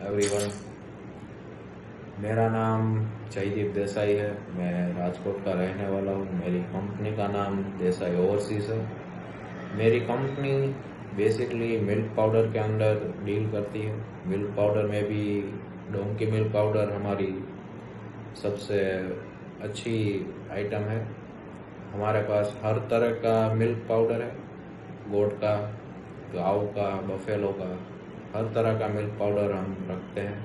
Everyone. मेरा नाम जयदीप देसाई है। मैं राजकोट का रहने वाला हूँ। मेरी कंपनी का नाम देसाई ओवरसीज है। मेरी कंपनी बेसिकली मिल्क पाउडर के अंदर डील करती है। मिल्क पाउडर में भी डोंकी मिल्क पाउडर हमारी सबसे अच्छी आइटम है। हमारे पास हर तरह का मिल्क पाउडर है, गोट का, गाँव का, बफेलो का, हर तरह का मिल्क पाउडर हम रखते हैं।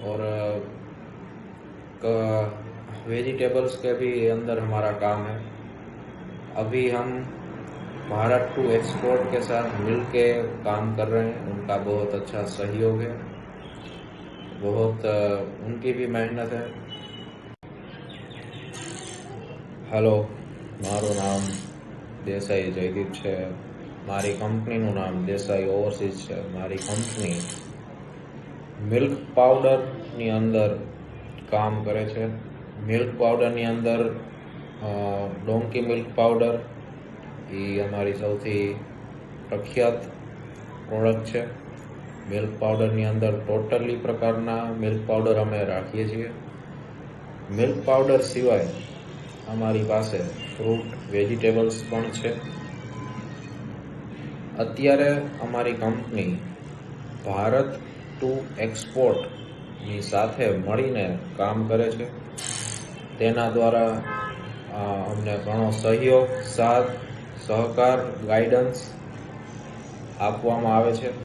और वेजिटेबल्स के भी अंदर हमारा काम है। अभी हम भारत टू एक्सपोर्ट के साथ मिल के काम कर रहे हैं। उनका बहुत अच्छा सहयोग है, बहुत उनकी भी मेहनत है। हेलो, મારું નામ દેસાઈ જયદીપ છે। મારી કંપનીનું નામ દેસાઈ ઓવરસીઝ છે। મારી કંપની મિલ્ક પાવડરની અંદર કામ કરે છે। મિલ્ક પાવડરની અંદર ડોંકી મિલ્ક પાવડર એ અમારી સૌથી પ્રખ્યાત પ્રોડક્ટ છે। મિલ્ક પાવડરની અંદર ટોટલી પ્રકારના મિલ્ક પાવડર અમે રાખીએ છીએ। મિલ્ક પાવડર સિવાય અમારી પાસે ફ્રૂટ વેજીટેબલ્સ પણ છે। અત્યારે અમારી કંપની ભારત ટુ એક્સપોર્ટની સાથે મળીને કામ કરે છે। તેના દ્વારા અમને ઘણો સહયોગ, સાથ, સહકાર, ગાઈડન્સ આપવામાં આવે છે।